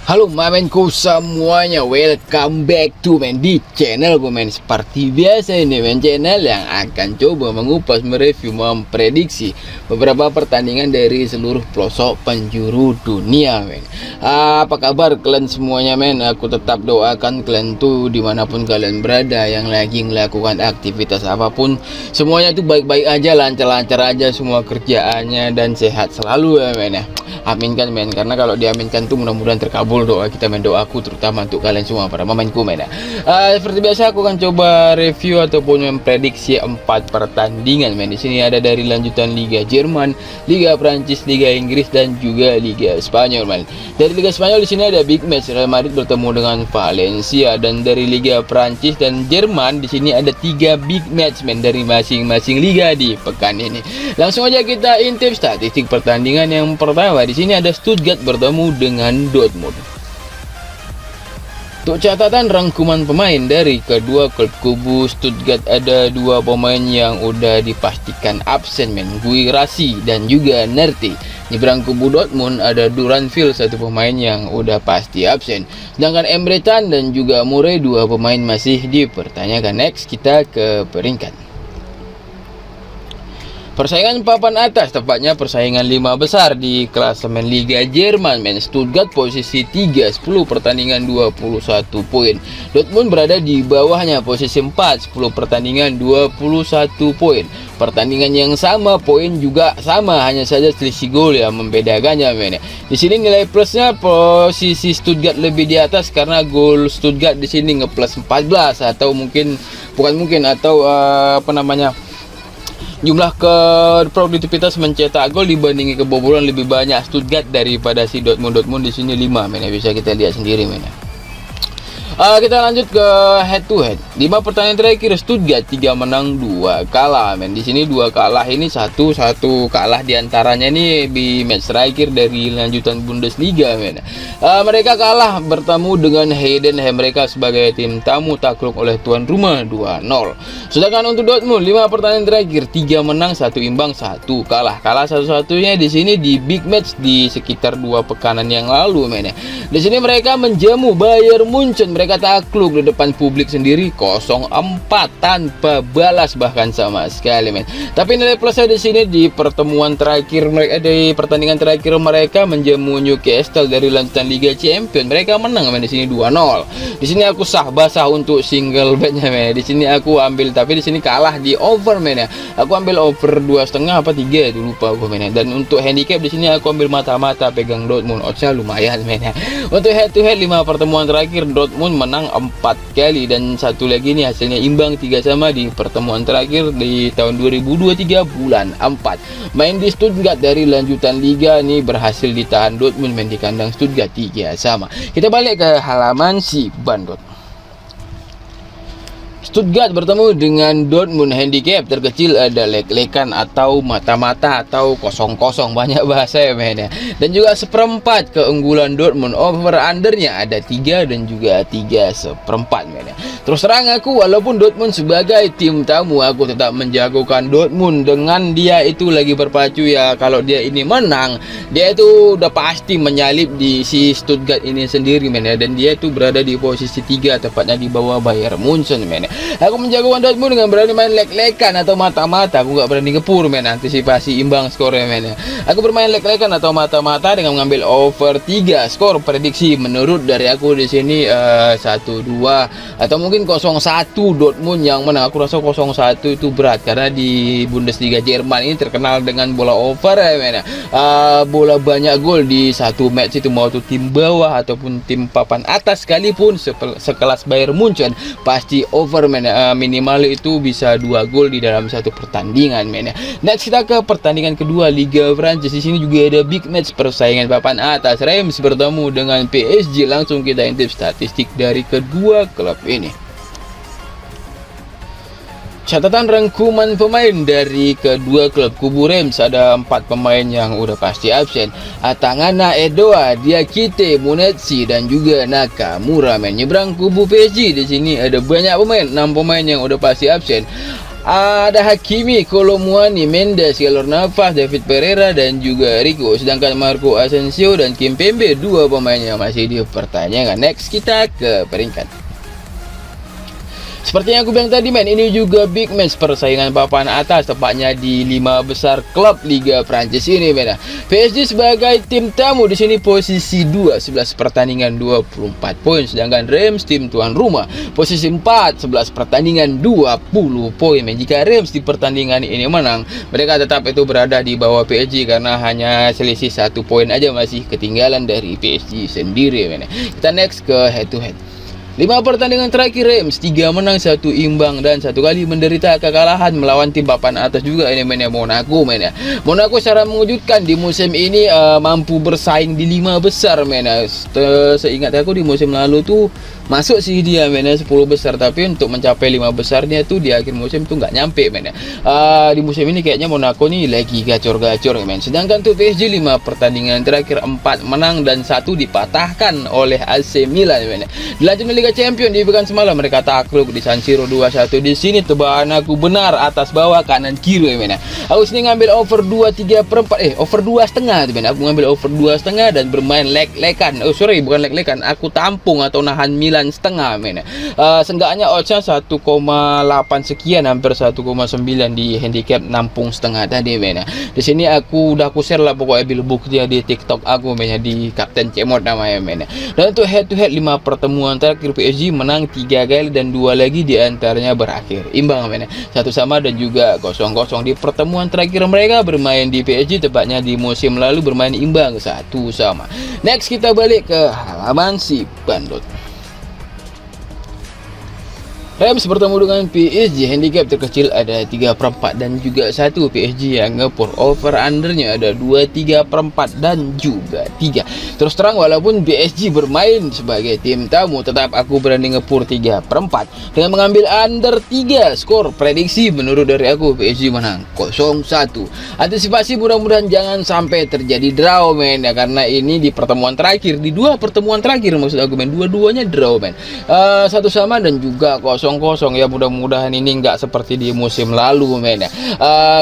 Halo mamenku semuanya, welcome back to di channel gue seperti biasa ini channel yang akan coba mengupas, mereview, memprediksi beberapa pertandingan dari seluruh pelosok penjuru dunia Apa kabar kalian semuanya Aku tetap doakan kalian tuh dimanapun kalian berada, yang lagi melakukan aktivitas apapun, semuanya tuh baik-baik aja, lancar-lancar aja semua kerjaannya, dan sehat selalu ya Aminkan karena kalau diaminkan tuh mudah-mudahan terkabul doa kita doaku terutama untuk kalian semua para pemainku seperti biasa aku akan coba review ataupun memprediksi 4 pertandingan Di sini ada dari lanjutan Liga Jerman, Liga Prancis, Liga Inggris, dan juga Liga Spanyol Dari Liga Spanyol di sini ada big match Real Madrid bertemu dengan Valencia, dan dari Liga Prancis dan Jerman di sini ada 3 big match dari masing-masing liga di pekan ini. Langsung aja kita intip statistik pertandingan yang pertama. Di sini ada Stuttgart bertemu dengan Dortmund. Untuk catatan rangkuman pemain dari kedua klub kubu Stuttgart, ada 2 pemain yang udah dipastikan absen Guirassy dan juga Nerti. Di kubu Dortmund ada Duranville, 1 pemain yang udah pasti absen. Sedangkan Emre Can dan juga Murray, 2 pemain masih dipertanyakan. Next kita ke peringkat. Persaingan papan atas, tepatnya persaingan 5 besar di klasemen Liga Jerman Stuttgart posisi 3, 10 pertandingan 21 poin. Dortmund berada di bawahnya posisi 4, 10 pertandingan 21 poin. Pertandingan yang sama, poin juga sama, hanya saja selisih gol yang membedakannya Di sini nilai plusnya posisi Stuttgart lebih di atas karena gol Stuttgart di sini ngeplus 14, atau jumlah produktivitas mencetak gol dibandingi kebobolan lebih banyak Stuttgart daripada si Dortmund. Di sini 5 bisa kita lihat sendiri kita lanjut ke head to head. 5 pertandingan terakhir Stuttgart 3 menang 2 kalah Di sini 2 kalah ini satu kalah diantaranya ini di match terakhir dari lanjutan Bundesliga mereka kalah bertemu dengan Heidenheim. Mereka sebagai tim tamu takluk oleh tuan rumah 2-0. Sedangkan untuk Dortmund 5 pertandingan terakhir 3 menang 1 imbang 1 kalah satu-satunya di sini di big match di sekitar 2 pekanan yang lalu Di sini mereka menjamu Bayern Munchen. Mereka takluk di depan publik sendiri 0-4 tanpa balas bahkan sama sekali Tapi nilai plusnya di sini di pertemuan terakhir mereka, di pertandingan terakhir mereka menjamu Newcastle dari lanjutan Liga Champions. Mereka menang di sini 2-0. Di sini aku basah untuk single betnya Di sini aku ambil, tapi di sini kalah di over Aku ambil over 2,5 apa 3 itu lupa aku Dan untuk handicap di sini aku ambil mata-mata pegang Dortmund. Oddsnya lumayan Untuk head to head 5 pertemuan terakhir Dortmund menang 4 kali, dan satu lagi nih hasilnya imbang 3 sama di pertemuan terakhir di tahun 2023 bulan 4. Main di Stuttgart dari lanjutan liga nih berhasil ditahan Dortmund di kandang Stuttgart 3 sama. Kita balik ke halaman si Bandot. Stuttgart bertemu dengan Dortmund, handicap terkecil ada lek-lekan atau mata-mata atau kosong-kosong, banyak bahasa Dan juga seperempat keunggulan Dortmund, over undernya ada 3 dan juga 3/4 Terus terang aku, walaupun Dortmund sebagai tim tamu, aku tetap menjagokan Dortmund. Dengan dia itu lagi berpacu ya, kalau dia ini menang, dia itu udah pasti menyalip di si Stuttgart ini sendiri dan dia itu berada di posisi 3, tepatnya di bawah Bayern Munchen Aku menjagokan Dortmund dengan berani main lek-lekan atau mata-mata. Aku gak berani ngepur antisipasi imbang skornya Aku bermain lek-lekan atau mata-mata dengan mengambil over 3 skor. Prediksi menurut dari aku di sini 1-2 atau mungkin 0-1 Dortmund yang menang. Aku rasa 0-1 itu berat karena di Bundesliga Jerman ini terkenal dengan bola over bola banyak gol di satu match itu, mau itu tim bawah ataupun tim papan atas sekalipun sekelas Bayern Munchen pasti over minimal itu bisa 2 gol di dalam satu pertandingan Next kita ke pertandingan kedua Liga Prancis. Di sini juga ada big match persaingan papan atas. Reims bertemu dengan PSG. Langsung kita intip statistik dari kedua klub ini. Catatan rangkuman pemain dari kedua klub kubu Reims, ada 4 pemain yang udah pasti absen. Atangana, Edoa, Diakite, Munetsi, dan juga Nakamura Nyebrang kubu PSG di sini ada banyak pemain, 6 pemain yang udah pasti absen. Ada Hakimi, Kolomuani, Mendes, Keylor Navas, David Pereira dan juga Rico. Sedangkan Marco Asensio dan Kimpembe, dua pemain yang masih dipertanyakan. Next kita ke peringkat. Seperti yang aku bilang tadi men, ini juga big match persaingan papan atas, tepatnya di 5 besar klub Liga Prancis ini men. PSG sebagai tim tamu di sini posisi 2, 11 pertandingan 24 poin, sedangkan Reims tim tuan rumah posisi 4, 11 pertandingan 20 poin men. Jika Reims di pertandingan ini menang, mereka tetap itu berada di bawah PSG karena hanya selisih 1 poin aja masih ketinggalan dari PSG sendiri men. Kita next ke head to head. 5 pertandingan terakhir Reims, 3 menang, 1 imbang dan 1 kali menderita kekalahan melawan tim papan atas juga ini men ya, Monaco men ya. Monaco secara mengejutkan di musim ini mampu bersaing di 5 besar men ya. Seingat aku di musim lalu tuh masuk sih dia men ya 10 besar, tapi untuk mencapai 5 besarnya tuh di akhir musim tuh nggak nyampe men ya. Di musim ini kayaknya Monaco nih lagi gacor-gacor men. Sedangkan tuh PSG 5 pertandingan terakhir 4 menang dan 1 dipatahkan oleh AC Milan men ya. Dilanjut Liga Champion di pekan semalam mereka takluk di San Siro 2-1. Di sini tebakan aku benar, atas bawah kanan kiri men. Aku sini ngambil over 2/3/4 over 2,5 men. Aku ngambil over 2,5 dan bermain leg-legan. Oh sorry, bukan leg-legan. Aku tampung atau nahan Milan setengah men. Seenggaknya oddsnya 1,8 sekian, hampir 1,9 di handicap nampung setengah tadi men. Di sini aku udah share lah pokoknya bil buktinya di TikTok aku men, di Kapten Cemot namanya men. Dan untuk head to head 5 pertemuan terakhir PSG menang 3 kali dan 2 lagi diantaranya berakhir imbang men. 1 sama dan juga 0-0 di pertemuan terakhir mereka bermain di PSG, tepatnya di musim lalu bermain imbang 1 sama. Next kita balik ke halaman si Bandot. Reims bertemu dengan PSG, handicap terkecil ada 3/4 dan juga 1. PSG yang ngepur, over undernya ada 2/3/4 dan juga 3. Terus terang walaupun PSG bermain sebagai tim tamu, tetap aku berani ngepur 3/4 dengan mengambil under 3. Skor prediksi menurut dari aku PSG menang 0-1. Antisipasi mudah-mudahan jangan sampai terjadi draw men ya, karena ini di pertemuan terakhir, di 2 pertemuan terakhir maksud aku men, dua-duanya draw men. 1 sama dan juga 0-0 ya, mudah-mudahan ini nggak seperti di musim lalu men ya.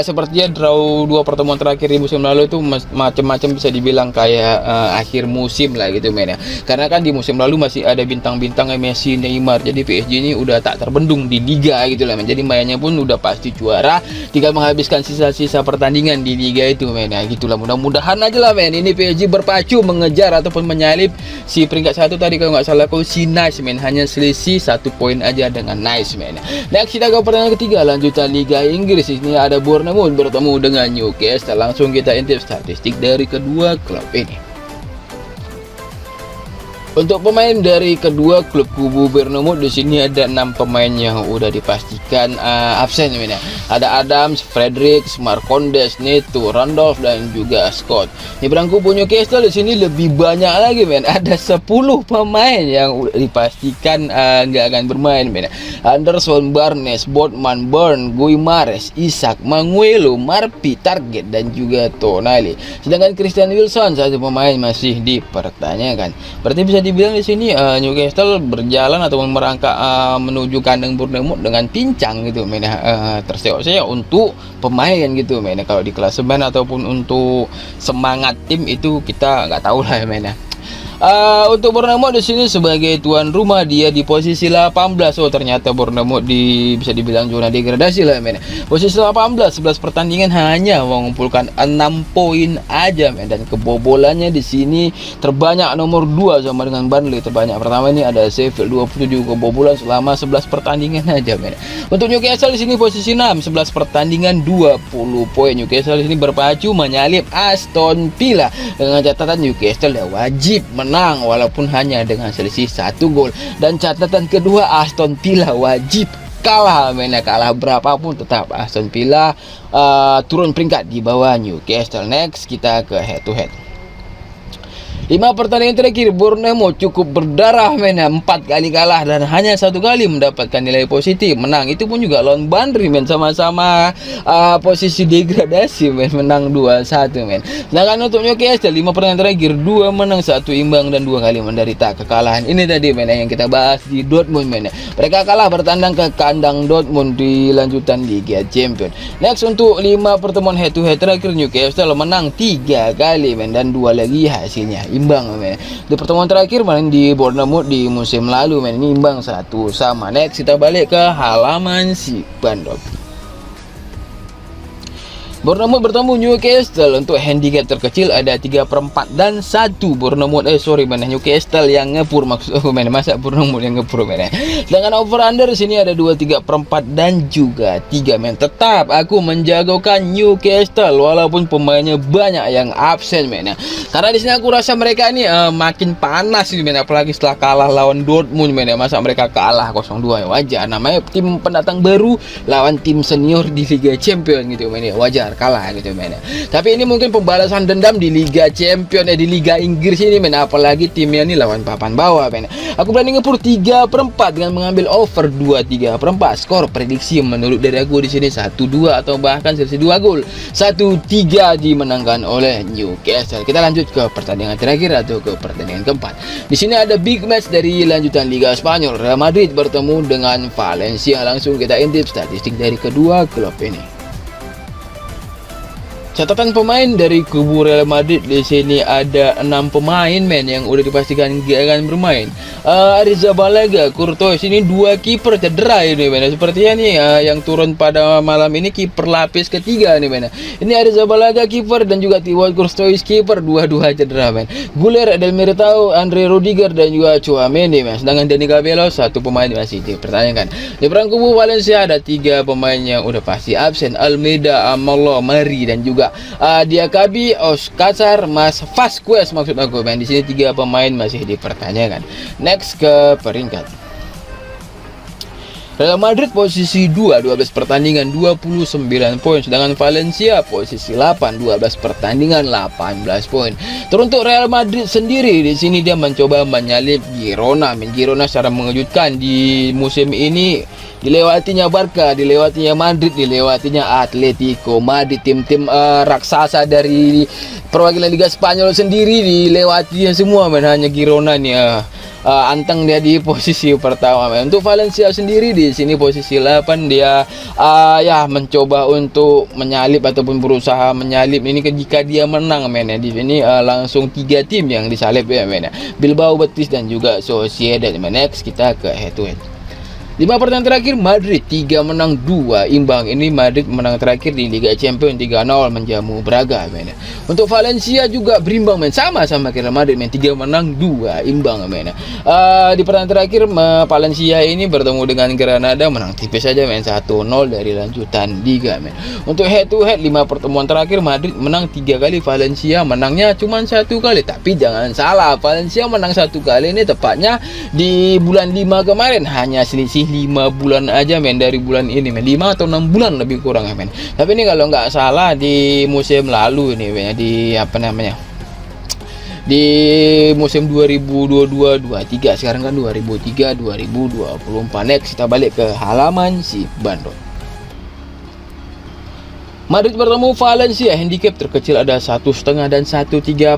Sepertinya draw 2 pertemuan terakhir di musim lalu itu macam-macam, bisa dibilang kayak akhir musim lah gitu men ya, karena kan di musim lalu masih ada bintang-bintang Messi, Neymar, jadi PSG ini udah tak terbendung di liga gitu lah men. Jadi mainnya pun udah pasti juara, tinggal menghabiskan sisa-sisa pertandingan di liga itu men ya, gitulah. Mudah-mudahan aja lah men, ini PSG berpacu mengejar ataupun menyalip si peringkat 1 tadi kalau nggak salah si Nice men, hanya selisih 1 poin aja dengan Nice men. Next kita ke pertandingan ketiga lanjutan Liga Inggris. Ini ada Bournemouth bertemu dengan Newcastle. Langsung kita intip statistik dari kedua klub ini. Untuk pemain dari kedua klub kubu Bournemouth di sini ada 6 pemain yang udah dipastikan absen men ya. Ada Adams, Fredericks, Marcondes, Neto, Randolph dan juga Scott. Di berangku punya Newcastle di sini lebih banyak lagi men. Ada 10 pemain yang udah dipastikan nggak akan bermain men. Anderson, Barnes, Botman, Burn, Guimares, Isak, Manguelo, Marpi, Target dan juga Tonali. Sedangkan Christian Wilson satu pemain masih dipertanyakan. Berarti bisa dibilang di sini Newcastle berjalan ataupun merangkak menuju kandang Bournemouth dengan pincang gitu men, terseok-seok untuk pemain gitu men. Kalau di klasemen ataupun untuk semangat tim itu kita nggak tahu lah men. Untuk Bournemouth di sini sebagai tuan rumah dia di posisi 18. Oh ternyata Bournemouth bisa dibilang zona degradasi lah men. Posisi 18, 11 pertandingan hanya mengumpulkan 6 poin aja men, dan kebobolannya di sini terbanyak nomor 2 sama dengan Burnley. Terbanyak pertama ini ada Sheffield 27 kebobolan selama 11 pertandingan aja men. Untuk Newcastle di sini posisi 6, 11 pertandingan 20 poin. Newcastle di sini berpacu menyalip Aston Villa dengan catatan Newcastle ya wajib menang walaupun hanya dengan selisih 1 gol, dan catatan kedua Aston Villa wajib kalah men, kalah berapapun tetap Aston Villa turun peringkat di bawah Newcastle. Next kita ke head to head. 5 pertandingan terakhir Bournemouth cukup berdarah men, 4 kali kalah dan hanya 1 kali mendapatkan nilai positif. Menang itu pun juga lawan Burnley men, sama-sama posisi degradasi men, menang 2-1 men. Sedangkan untuk Newcastle 5 pertandingan terakhir 2 menang 1 imbang dan 2 kali menderita kekalahan. Ini tadi men yang kita bahas di Dortmund men. Mereka kalah bertandang ke kandang Dortmund di lanjutan Liga Champions. Next untuk 5 pertemuan head to head terakhir Newcastle menang 3 kali men, dan 2 lagi hasilnya imbang men. Di pertemuan terakhir main di Bournemouth di musim lalu men, ini imbang 1-1. Next kita balik ke halaman si Bandung. Bournemouth bertemu Newcastle. Untuk handicap terkecil ada 3/4 dan 1 Bournemouth Newcastle yang ngepur, maksud aku men, masa Bournemouth yang ngepur men. Sedangkan over under sini ada 2 3/4 dan juga 3 men. Tetap aku menjagokan Newcastle walaupun pemainnya banyak yang absen men. Karena di sini aku rasa mereka ini makin panas men, apalagi setelah kalah lawan Dortmund men. Masa mereka kalah 0-2 ya wajar, namanya tim pendatang baru lawan tim senior di Liga Champions gitu men, ya wajar kalah gitu men. Tapi ini mungkin pembalasan dendam di Liga Champions di Liga Inggris ini men, apalagi timnya ini lawan papan bawah men. Aku berani ngepur 3/4 dengan mengambil over 2/3. Skor prediksi menurut dari aku di sini 1-2 atau bahkan selisih 2 gol. 1-3 dimenangkan oleh Newcastle. Kita lanjut ke pertandingan terakhir atau ke pertandingan keempat. Di sini ada big match dari lanjutan Liga Spanyol. Real Madrid bertemu dengan Valencia. Langsung kita intip statistik dari kedua klub ini. Catatan pemain dari kubu Real Madrid di sini ada 6 pemain men yang udah dipastikan akan bermain. Arrizabalaga, Courtois, ini 2 kiper cedera ini men. Sepertinya nih yang turun pada malam ini kiper lapis ketiga nih men. Ini Arrizabalaga kiper dan juga Thibaut Courtois kiper, dua-dua cedera men. Güler, Del Militao, Andre Rudiger dan juga Tchouaméni men. Sedangkan Dani Cabello 1 pemain masih dipertanyakan. Di perang kubu Valencia ada 3 pemain yang udah pasti absen. Almeida, Amalo, Mari dan juga Diakabi, Oscar, Mas Vasquez maksud aku men. Di sini 3 pemain masih dipertanyakan. Next ke peringkat. Real Madrid posisi 2, 12 pertandingan 29 poin. Sedangkan Valencia posisi 8, 12 pertandingan 18 poin. Teruntuk Real Madrid sendiri di sini dia mencoba menyalip Girona. Girona secara mengejutkan di musim ini dilewatinya Barca, dilewatinya Madrid, dilewatinya Atletico Madrid, tim-tim raksasa dari perwakilan Liga Spanyol sendiri dilewatinya semua men. Hanya Girona nih anteng dia di posisi pertama men. Untuk Valencia sendiri di sini posisi 8, dia ya mencoba untuk menyalip ataupun berusaha menyalip ini jika dia menang men ya. Di sini langsung 3 tim yang disalip ya men ya. Bilbao, Betis dan juga Sociedad men. Next kita ke head to head. 5 pertandingan terakhir Madrid 3 menang 2 imbang. Ini Madrid menang terakhir di Liga Champions 3-0 menjamu Braga men. Untuk Valencia juga berimbang men, sama-sama Real Madrid men, 3 menang 2 imbang men. Di pertandingan terakhir Valencia ini bertemu dengan Granada, menang tipis saja men, 1-0 dari lanjutan Liga men. Untuk head to head 5 pertemuan terakhir Madrid menang 3 kali, Valencia menangnya cuma 1 kali. Tapi jangan salah, Valencia menang 1 kali ini tepatnya di bulan 5 kemarin, hanya selisih 5 bulan aja men dari bulan ini men, 5 atau 6 bulan lebih kurang men. Tapi ini kalau nggak salah di musim lalu ini men, di apa namanya, di musim 2022-23, sekarang kan 2023-2024. Next kita balik ke halaman si Bandung. Madrid bertemu Valencia, handicap terkecil ada 1,5 dan 1/3.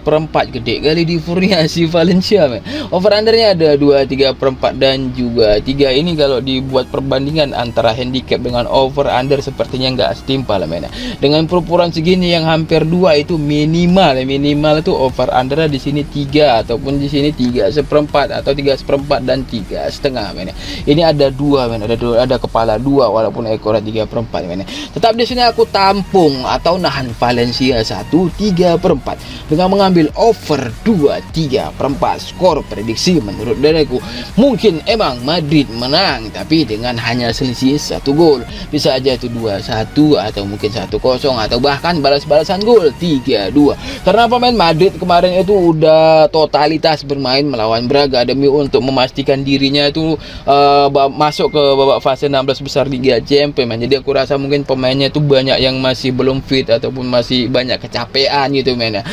Gede kali di Furniasi Valencia men. Over undernya ada 2/3 dan juga 3. Ini kalau dibuat perbandingan antara handicap dengan over under sepertinya nggak setimpal men. Dengan perukuran segini yang hampir 2 itu minimal itu over under di sini 3 ataupun di sini 3/4 atau 3/4 dan 3,5 men. Ini ada 2 men, ada kepala 2 walaupun ekornya 3/4 men. Tetap di sini aku tampung atau nahan Valencia 1/3 dengan mengambil over 2/3. Skor prediksi menurut diriku mungkin emang Madrid menang, tapi dengan hanya selisih 1 gol. Bisa aja itu 2-1 atau mungkin 1-0 atau bahkan balas-balasan gol 3-2. Karena pemain Madrid kemarin itu udah totalitas bermain melawan Braga demi untuk memastikan dirinya itu masuk ke babak fase 16 besar Liga Champions. Jadi aku rasa mungkin pemainnya itu banyak yang masih belum fit ataupun masih banyak kecapean gitu men ya.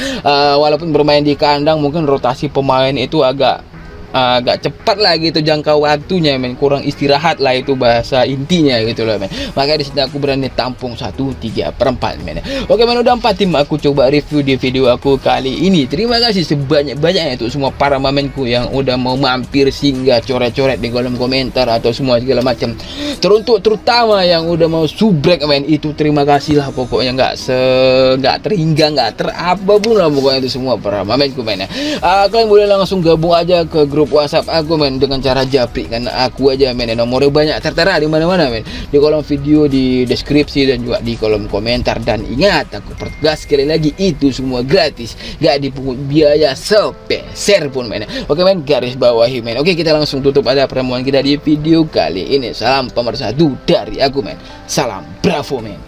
Walaupun bermain di kandang mungkin rotasi pemain itu agak cepat lah gitu jangka waktunya men, kurang istirahat lah itu bahasa intinya gitu loh men. Makanya di sini aku berani tampung 1/3/4 men. Oke men, udah 4 tim aku coba review di video aku kali ini. Terima kasih sebanyak-banyaknya untuk semua para mamenku yang udah mau mampir singgah coret-coret di kolom komentar atau semua segala macam. Terutama yang udah mau subrek men, itu terima kasih lah pokoknya, nggak terhingga, nggak terapapun lah pokoknya itu semua para mamenku men ya. Kalian boleh langsung gabung aja ke grup WhatsApp aku men dengan cara japri kan aku aja men, nomornya banyak tertera di mana-mana men, di kolom video, di deskripsi dan juga di kolom komentar. Dan ingat, aku pertegas sekali lagi, itu semua gratis, gak dipungut biaya sepeser pun men. Oke men, garis bawahi men. Oke, kita langsung tutup ada pertemuan kita di video kali ini. Salam pemersatu dari aku men, salam bravo men.